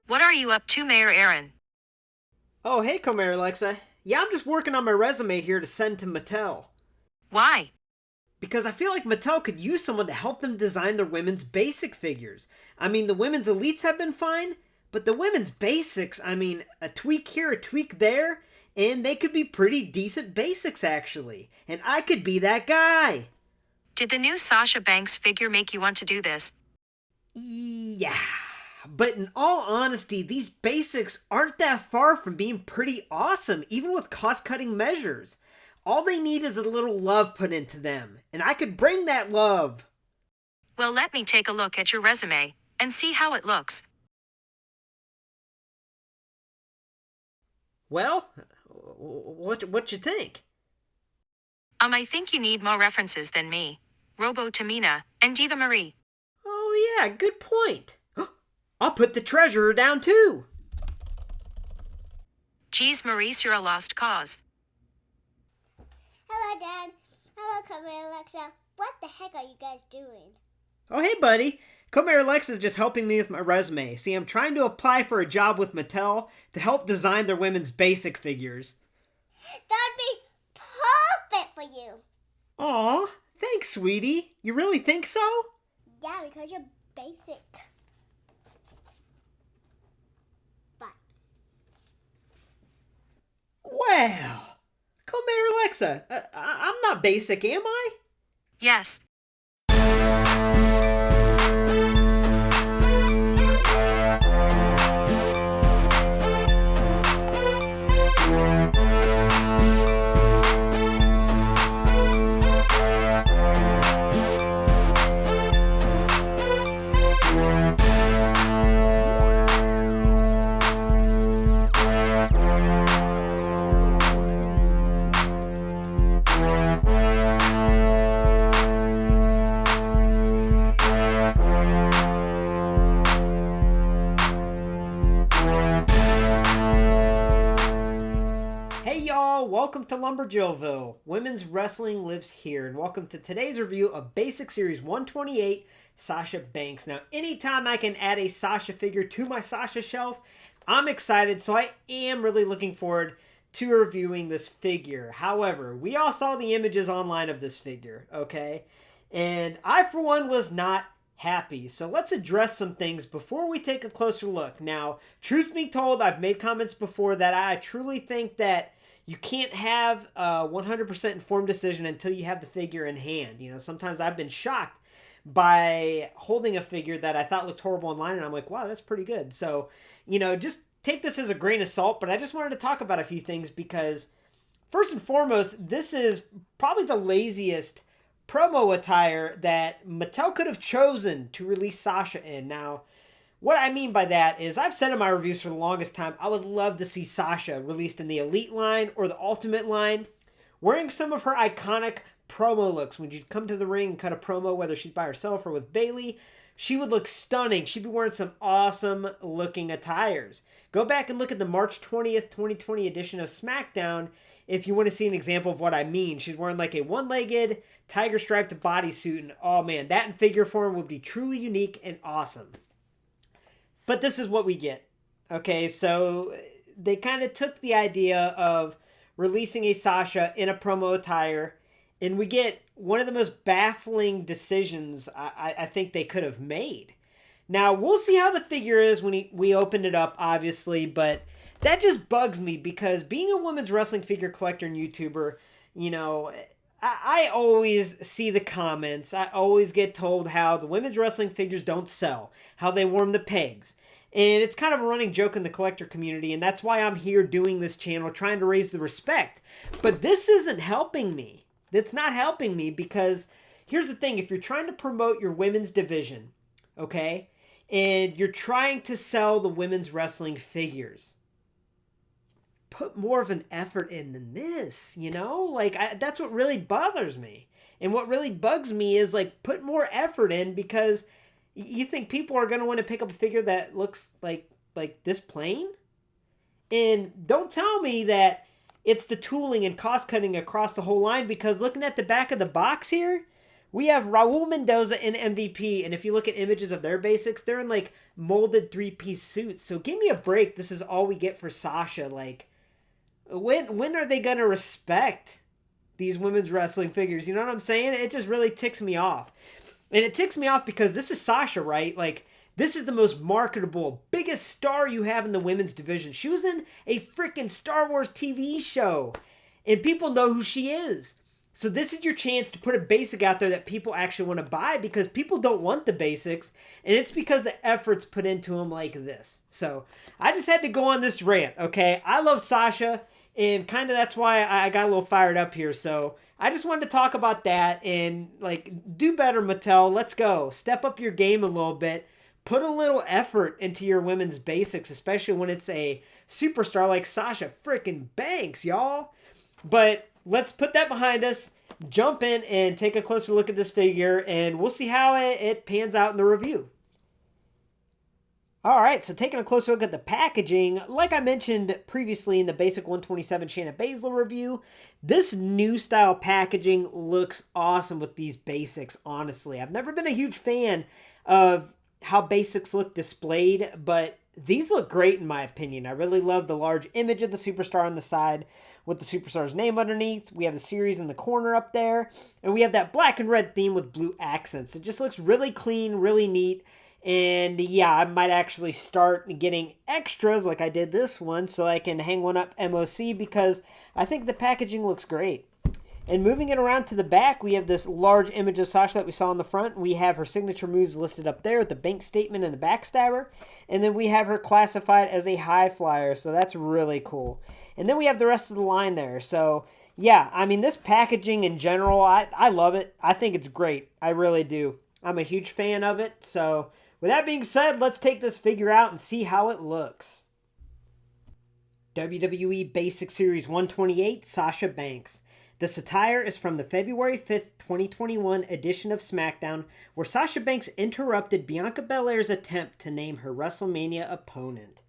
What are you up to, Mayor Aaron? Oh, hey, Comer Alexa. Yeah, I'm just working on my resume here to send to Mattel. Why? Because I feel like Mattel could use someone to help them design their women's basic figures. I mean, the women's elites have been fine, but the women's basics, I mean, a tweak here, a tweak there, and they could be pretty decent basics, actually. And I could be that guy. Did the new Sasha Banks figure make you want to do this? Yeah. But in all honesty, these basics aren't that far from being pretty awesome, even with cost-cutting measures. All they need is a little love put into them, and I could bring that love. Well, let me take a look at your resume and see how it looks. Well, what you think? I think you need more references than me. Robo Tamina and Diva Marie. Oh yeah, good point. I'll put the treasurer down too. Geez, Maurice, you're a lost cause. Hello, Dad. Hello, Comer Alexa. What the heck are you guys doing? Oh hey buddy, Comer Alexa's just helping me with my resume. See, I'm trying to apply for a job with Mattel to help design their women's basic figures. That'd be perfect for you. Aw, thanks, sweetie. You really think so? Yeah, because you're basic. But Well, Comer Alexa, I'm not basic, am I? Yes. Hey y'all, welcome to LumberJillville. Women's wrestling lives here, and welcome to today's review of Basic Series 128, Sasha Banks. Now, anytime I can add a Sasha figure to my Sasha shelf, I'm excited, so I am really looking forward to reviewing this figure. However, we all saw the images online of this figure, okay? And I, for one, was not happy. So let's address some things before we take a closer look. Now, truth be told, I've made comments before that I truly think that you can't have a 100% informed decision until you have the figure in hand. You know, sometimes I've been shocked by holding a figure that I thought looked horrible online, and I'm like, wow, that's pretty good. So, you know, just take this as a grain of salt, but I just wanted to talk about a few things because, first and foremost, this is probably the laziest promo attire that Mattel could have chosen to release Sasha in. Now, what I mean by that is I've said in my reviews for the longest time, I would love to see Sasha released in the Elite line or the Ultimate line, wearing some of her iconic promo looks. When she'd come to the ring and cut a promo, whether she's by herself or with Bayley, she would look stunning. She'd be wearing some awesome looking attires. Go back and look at the March 20th, 2020 edition of SmackDown if you want to see an example of what I mean. She's wearing like a one-legged tiger striped bodysuit, and oh man, that in figure form would be truly unique and awesome. But this is what we get. Okay, so they kind of took the idea of releasing a Sasha in a promo attire, and we get one of the most baffling decisions I think they could have made. Now, we'll see how the figure is when we open it up, obviously, but that just bugs me because being a women's wrestling figure collector and YouTuber, you know, I always see the comments. I always get told how the women's wrestling figures don't sell, how they warm the pegs. And it's kind of a running joke in the collector community, and that's why I'm here doing this channel, trying to raise the respect. But this isn't helping me. It's not helping me because here's the thing. If you're trying to promote your women's division, okay, and you're trying to sell the women's wrestling figures, put more of an effort in than this, you know? Like, that's what really bothers me. And what really bugs me is, like, put more effort in because you think people are going to want to pick up a figure that looks like this plain? And don't tell me that it's the tooling and cost cutting across the whole line, because looking at the back of the box here, we have Raul Mendoza in MVP, and if you look at images of their basics, they're in like molded 3-piece suits. So give me a break. This is all we get for Sasha. Like, when are they gonna respect these women's wrestling figures? You know what I'm saying? It just really ticks me off. And it ticks me off because this is Sasha, right? Like, this is the most marketable, biggest star you have in the women's division. She was in a freaking Star Wars TV show, and people know who she is. So this is your chance to put a basic out there that people actually want to buy, because people don't want the basics, and it's because the effort's put into them like this. So I just had to go on this rant, okay? I love Sasha, and kind of that's why I got a little fired up here. So I just wanted to talk about that and, like, do better, Mattel. Let's go. Step up your game a little bit. Put a little effort into your women's basics, especially when it's a superstar like Sasha freaking Banks, y'all. But let's put that behind us, jump in, and take a closer look at this figure, and we'll see how it pans out in the review. All right, so taking a closer look at the packaging, like I mentioned previously in the Basic 127 Shayna Baszler review, this new style packaging looks awesome with these basics, honestly. I've never been a huge fan of how basics look displayed, but these look great in my opinion. I really love the large image of the superstar on the side with the superstar's name underneath. We have the series in the corner up there, and we have that black and red theme with blue accents. It just looks really clean, really neat. And yeah, I might actually start getting extras like I did this one so I can hang one up MOC, because I think the packaging looks great. And moving it around to the back, we have this large image of Sasha that we saw in the front. We have her signature moves listed up there with the bank statement and the backstabber. And then we have her classified as a high flyer, so that's really cool. And then we have the rest of the line there. So yeah, I mean, this packaging in general, I love it. I think it's great. I really do. I'm a huge fan of it. So with that being said, let's take this figure out and see how it looks. WWE Basic Series 128, Sasha Banks. This attire is from the February 5th, 2021 edition of SmackDown, where Sasha Banks interrupted Bianca Belair's attempt to name her WrestleMania opponent.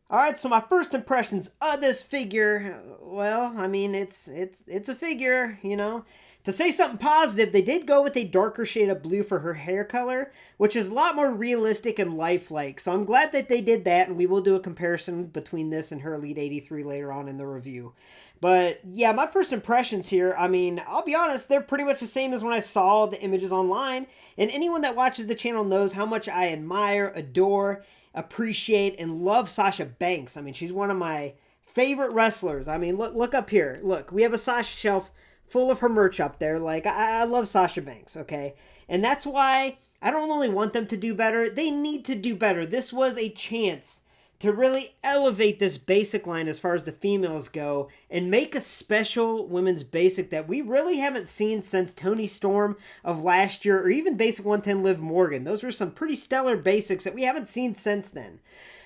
Alright, so my first impressions of this figure, well, I mean, it's a figure, you know. To say something positive, they did go with a darker shade of blue for her hair color, which is a lot more realistic and lifelike. So I'm glad that they did that, and we will do a comparison between this and her Elite 83 later on in the review. But yeah, my first impressions here, I mean, I'll be honest, they're pretty much the same as when I saw the images online. And anyone that watches the channel knows how much I admire, adore, appreciate, and love Sasha Banks. I mean, she's one of my favorite wrestlers. I mean, look up here. Look, we have a Sasha shelf full of her merch up there. Like, I love Sasha Banks, okay? And that's why I don't only want them to do better, they need to do better. This was a chance to really elevate this basic line as far as the females go and make a special women's basic that we really haven't seen since Toni Storm of last year, or even Basic 110 Liv Morgan. Those were some pretty stellar basics that we haven't seen since then.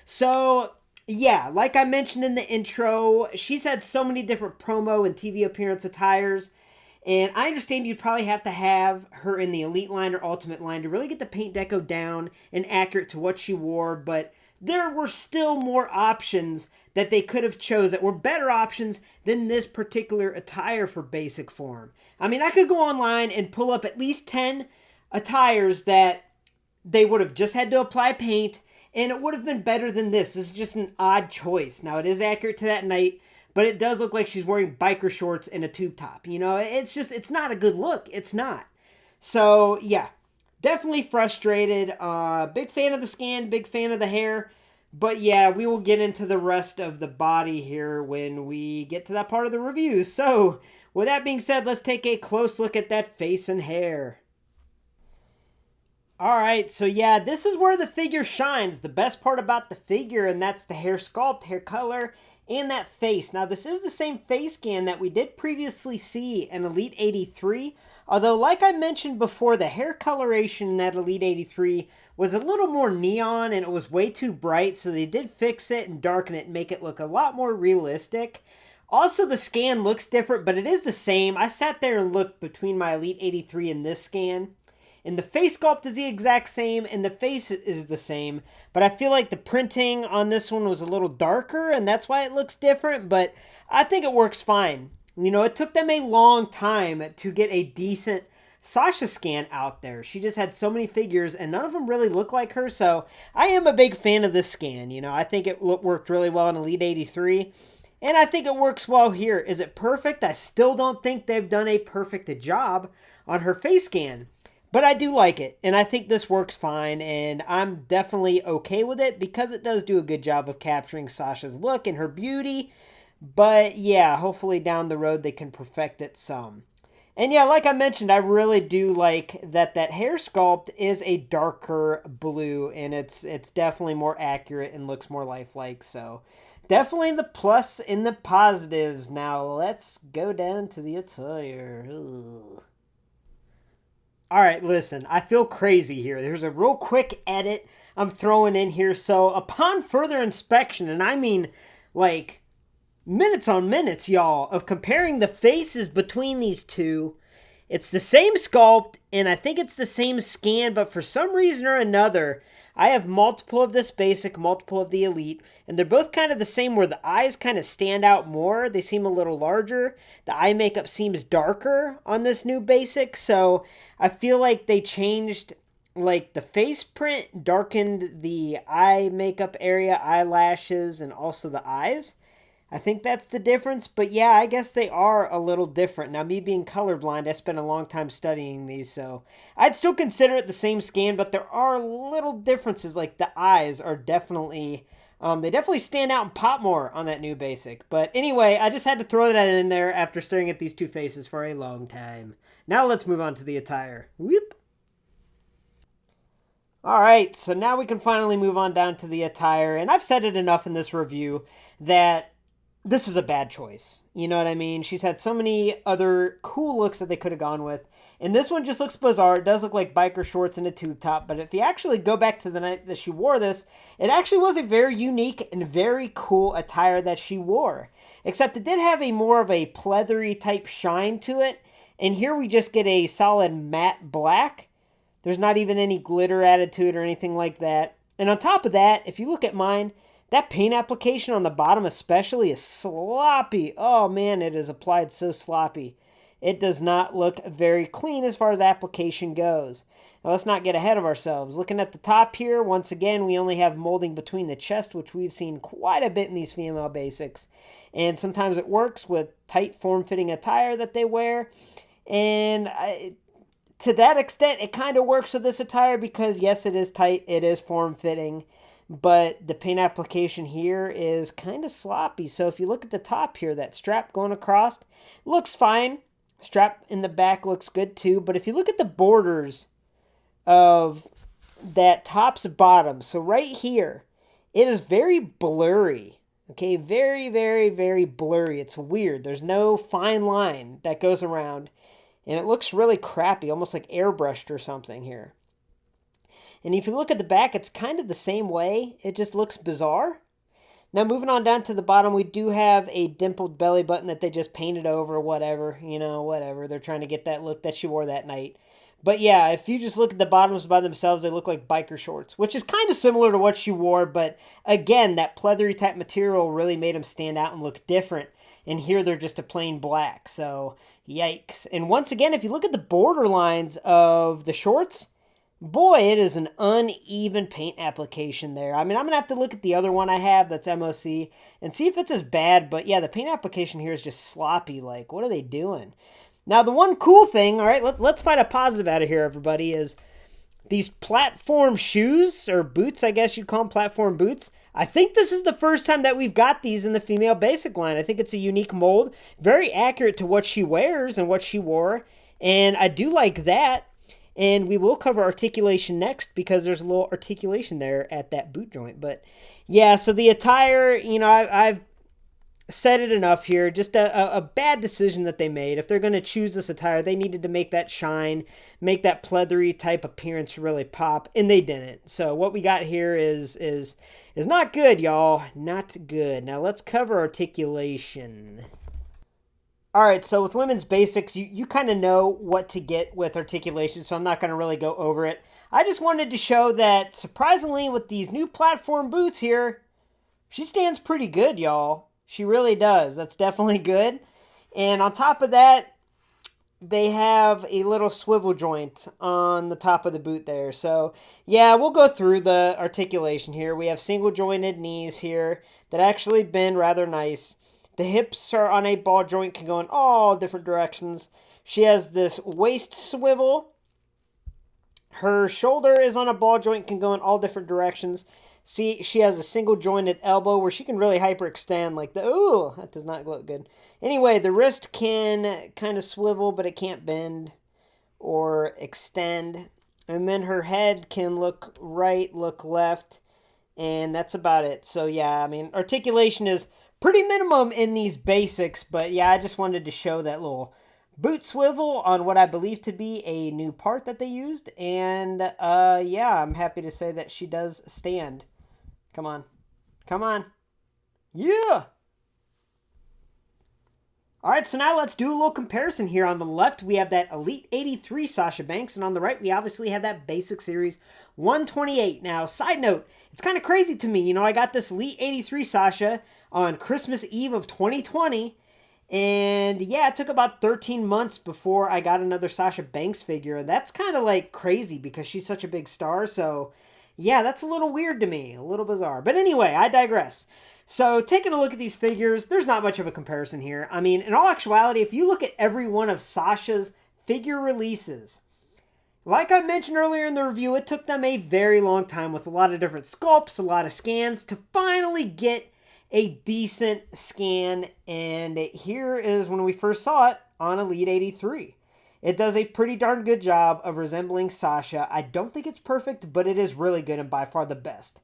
So yeah, like I mentioned in the intro, she's had so many different promo and TV appearance attires, and I understand you'd probably have to have her in the Elite line or Ultimate line to really get the paint deco down and accurate to what she wore, but there were still more options that they could have chose that were better options than this particular attire for basic form. I mean, I could go online and pull up at least 10 attires that they would have just had to apply paint, and it would have been better than this. This is just an odd choice. Now, it is accurate to that night, but it does look like she's wearing biker shorts and a tube top. You know, it's not a good look. It's not. So, yeah, definitely frustrated. Big fan of the skin, big fan of the hair. But, yeah, we will get into the rest of the body here when we get to that part of the review. So, with that being said, let's take a close look at that face and hair. Alright, so yeah, this is where the figure shines. The best part about the figure, and that's the hair sculpt, hair color, and that face. Now, this is the same face scan that we did previously see in Elite 83. Although, like I mentioned before, the hair coloration in that Elite 83 was a little more neon, and it was way too bright, so they did fix it and darken it and make it look a lot more realistic. Also, the scan looks different, but it is the same. I sat there and looked between my Elite 83 and this scan. And the face sculpt is the exact same, and the face is the same. But I feel like the printing on this one was a little darker, and that's why it looks different. But I think it works fine. You know, it took them a long time to get a decent Sasha scan out there. She just had so many figures and none of them really look like her. So I am a big fan of this scan. You know, I think it worked really well in Elite 83. And I think it works well here. Is it perfect? I still don't think they've done a perfect job on her face scan. But I do like it, and I think this works fine, and I'm definitely okay with it because it does do a good job of capturing Sasha's look and her beauty. But yeah, hopefully down the road they can perfect it some. And yeah, like I mentioned, I really do like that hair sculpt is a darker blue, and it's definitely more accurate and looks more lifelike. So definitely the plus in the positives. Now let's go down to the attire. Ugh. All right, listen, I feel crazy here. There's a real quick edit I'm throwing in here. So upon further inspection, and I mean like minutes on minutes, y'all, of comparing the faces between these two, it's the same sculpt, and I think it's the same scan, but for some reason or another, I have multiple of this basic, multiple of the elite, and they're both kind of the same where the eyes kind of stand out more. They seem a little larger. The eye makeup seems darker on this new basic, so I feel like they changed like the face print, darkened the eye makeup area, eyelashes, and also the eyes. I think that's the difference, but yeah, I guess they are a little different. Now, me being colorblind, I spent a long time studying these, so I'd still consider it the same scan, but there are little differences, like the eyes are definitely, they definitely stand out and pop more on that new basic. But anyway, I just had to throw that in there after staring at these two faces for a long time. Now let's move on to the attire. Whoop. All right, so now we can finally move on down to the attire, and I've said it enough in this review that this is a bad choice. You know what I mean? She's had so many other cool looks that they could have gone with. And this one just looks bizarre. It does look like biker shorts and a tube top. But if you actually go back to the night that she wore this, it actually was a very unique and very cool attire that she wore. Except it did have a more of a pleathery type shine to it. And here we just get a solid matte black. There's not even any glitter added to it or anything like that. And on top of that, if you look at mine, that paint application on the bottom especially is sloppy. Oh man, it is applied so sloppy. It does not look very clean as far as application goes. Now let's not get ahead of ourselves. Looking at the top here, once again, we only have molding between the chest, which we've seen quite a bit in these female basics. And sometimes it works with tight form-fitting attire that they wear. And to that extent, it kind of works with this attire because yes, it is tight, it is form-fitting. But the paint application here is kind of sloppy. So if you look at the top here, that strap going across looks fine. Strap in the back looks good too. But if you look at the borders of that top to bottom, so right here, it is very blurry. Okay, very, very, very blurry. It's weird. There's no fine line that goes around. And it looks really crappy, almost like airbrushed or something here. And if you look at the back, it's kind of the same way. It just looks bizarre. Now, moving on down to the bottom, we do have a dimpled belly button that they just painted over, whatever. You know, whatever. They're trying to get that look that she wore that night. But yeah, if you just look at the bottoms by themselves, they look like biker shorts, which is kind of similar to what she wore. But again, that pleathery type material really made them stand out and look different. And here they're just a plain black. So, yikes. And once again, if you look at the border lines of the shorts, boy, it is an uneven paint application there. I mean, I'm going to have to look at the other one I have that's MOC and see if it's as bad. But yeah, the paint application here is just sloppy. Like, what are they doing? Now, the one cool thing, all right, let's find a positive out of here, everybody, is these platform shoes, or boots, I guess you'd call them platform boots. I think this is the first time that we've got these in the female basic line. I think it's a unique mold, very accurate to what she wears and what she wore. And I do like that. And we will cover articulation next because there's a little articulation there at that boot joint. But yeah, so the attire, you know, I've said it enough here. Just a bad decision that they made. If they're going to choose this attire, they needed to make that shine, make that pleathery type appearance really pop, and they didn't. So what we got here is not good, y'all. Not good. Now let's cover articulation. All right, so with women's basics, you kind of know what to get with articulation, so I'm not going to really go over it. I just wanted to show that, surprisingly, with these new platform boots here, she stands pretty good, y'all. She really does. That's definitely good. And on top of that, they have a little swivel joint on the top of the boot there. So, yeah, we'll go through the articulation here. We have single jointed knees here that actually bend rather nice. The hips are on a ball joint, can go in all different directions. She has this waist swivel. Her shoulder is on a ball joint, can go in all different directions. See, she has a single jointed elbow where she can really hyperextend like the, ooh, that does not look good. Anyway, the wrist can kind of swivel, but it can't bend or extend. And then her head can look right, look left, and that's about it. So yeah, I mean, articulation is pretty minimum in these basics, but yeah, I just wanted to show that little boot swivel on what I believe to be a new part that they used. And yeah, I'm happy to say that she does stand. Come on. Come on. Yeah! Alright, so now let's do a little comparison here. On the left, we have that Elite 83 Sasha Banks, and on the right, we obviously have that Basic Series 128. Now, side note, it's kind of crazy to me. You know, I got this Elite 83 Sasha on Christmas Eve of 2020, and yeah, it took about 13 months before I got another Sasha Banks figure, and that's kind of like crazy because she's such a big star, so yeah, that's a little weird to me, a little bizarre. But anyway, I digress. So taking a look at these figures, there's not much of a comparison here. I mean, in all actuality, if you look at every one of Sasha's figure releases, like I mentioned earlier in the review, it took them a very long time with a lot of different sculpts, a lot of scans to finally get a decent scan. And here is when we first saw it on Elite 83. It does a pretty darn good job of resembling Sasha. I don't think it's perfect, but it is really good and by far the best.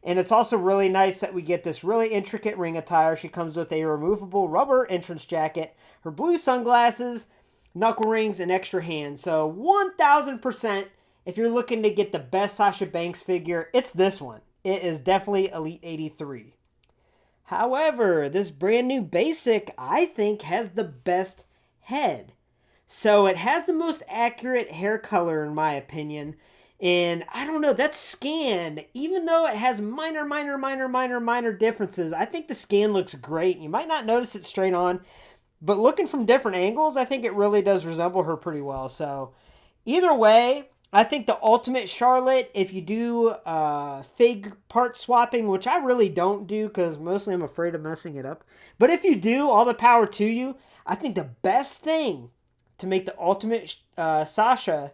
And it's also really nice that we get this really intricate ring attire. She comes with a removable rubber entrance jacket, her blue sunglasses, knuckle rings, and extra hands. So 1000%, if you're looking to get the best Sasha Banks figure, it's this one. It is definitely Elite 83. However, this brand new Basic, I think, has the best head. So it has the most accurate hair color in my opinion. And I don't know, that scan, even though it has minor differences, I think the scan looks great. You might not notice it straight on, but looking from different angles, I think it really does resemble her pretty well. So either way, I think the ultimate Charlotte, if you do fig part swapping, which I really don't do because mostly I'm afraid of messing it up. But if you do, all the power to you. I think the best thing to make the ultimate Sasha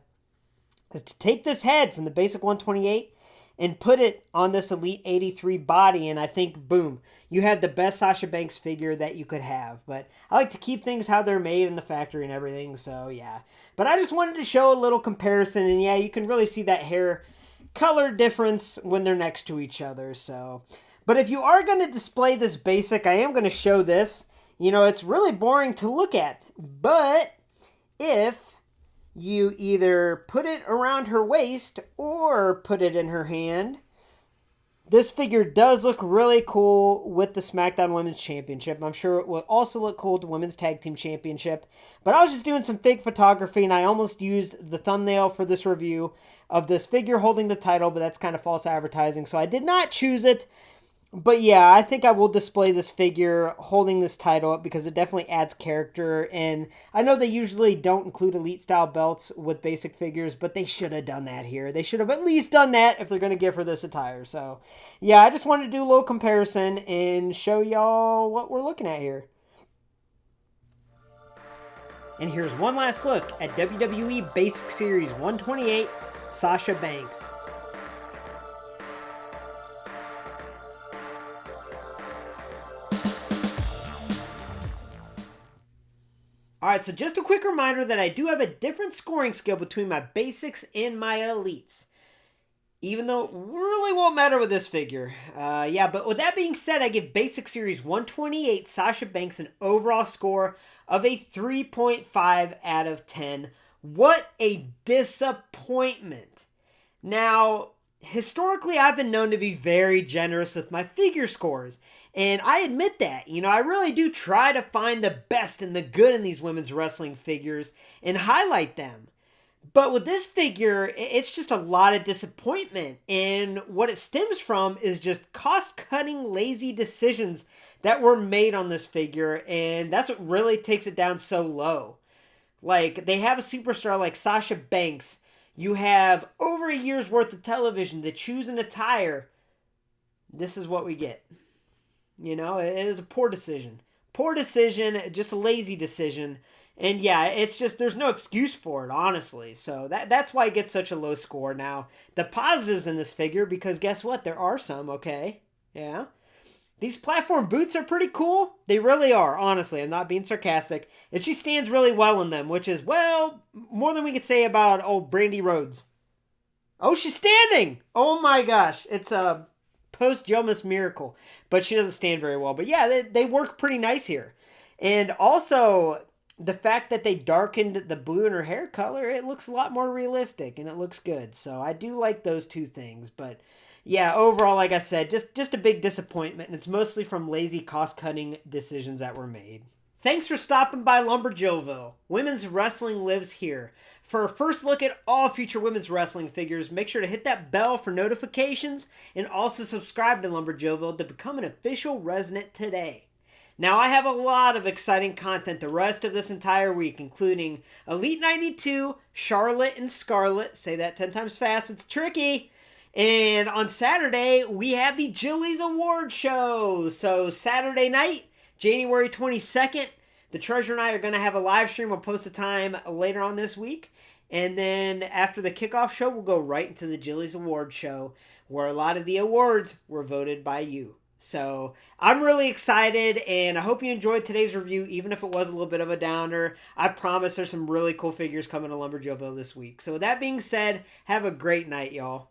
is to take this head from the Basic 128 and put it on this Elite 83 body, and I think, boom, you have the best Sasha Banks figure that you could have. But I like to keep things how they're made in the factory and everything, so yeah. But I just wanted to show a little comparison, and yeah, you can really see that hair color difference when they're next to each other, so. But if you are going to display this Basic, I am going to show this. You know, it's really boring to look at, but if you either put it around her waist or put it in her hand, this figure does look really cool with the SmackDown Women's Championship. I'm sure it will also look cool with the Women's Tag Team Championship. But I was just doing some fake photography, and I almost used the thumbnail for this review of this figure holding the title, but that's kind of false advertising, so I did not choose it. But yeah, I think I will display this figure holding this title up because it definitely adds character. And I know they usually don't include Elite style belts with basic figures, but they should have done that here. They should have at least done that if they're going to give her this attire. So yeah, I just wanted to do a little comparison and show y'all what we're looking at here. And here's one last look at WWE Basic Series 128 Sasha Banks. Alright, so just a quick reminder that I do have a different scoring scale between my basics and my elites. Even though it really won't matter with this figure. Yeah, but with that being said, I give Basic Series 128 Sasha Banks an overall score of a 3.5 out of 10. What a disappointment. Now, historically, I've been known to be very generous with my figure scores. And I admit that, you know, I really do try to find the best and the good in these women's wrestling figures and highlight them. But with this figure, it's just a lot of disappointment. And what it stems from is just cost-cutting, lazy decisions that were made on this figure. And that's what really takes it down so low. Like, they have a superstar like Sasha Banks. You have over a year's worth of television to choose an attire. This is what we get. You know, it is a poor decision. Poor decision, just a lazy decision. And yeah, it's just, there's no excuse for it, honestly. So that's why it gets such a low score. Now, the positives in this figure, because guess what? There are some, okay? Yeah. These platform boots are pretty cool. They really are, honestly. I'm not being sarcastic. And she stands really well in them, which is, well, more than we could say about old Brandy Rhodes. Oh, she's standing! Oh my gosh. It's a post-Jomas miracle. But she doesn't stand very well. But yeah, they work pretty nice here. And also, the fact that they darkened the blue in her hair color, it looks a lot more realistic and it looks good. So I do like those two things. But yeah, overall, like I said, just a big disappointment. And it's mostly from lazy cost-cutting decisions that were made. Thanks for stopping by LumberJillville. Women's wrestling lives here. For a first look at all future women's wrestling figures, make sure to hit that bell for notifications and also subscribe to LumberJillville to become an official resident today. Now, I have a lot of exciting content the rest of this entire week, including Elite 92, Charlotte and Scarlett. Say that 10 times fast, it's tricky. And on Saturday, we have the Jillies Award Show. So Saturday night, January 22nd, the Treasure and I are going to have a live stream. We'll post a time later on this week. And then after the kickoff show, we'll go right into the Jillies Award Show, where a lot of the awards were voted by you. So I'm really excited, and I hope you enjoyed today's review, even if it was a little bit of a downer. I promise there's some really cool figures coming to LumberJillville this week. So with that being said, have a great night, y'all.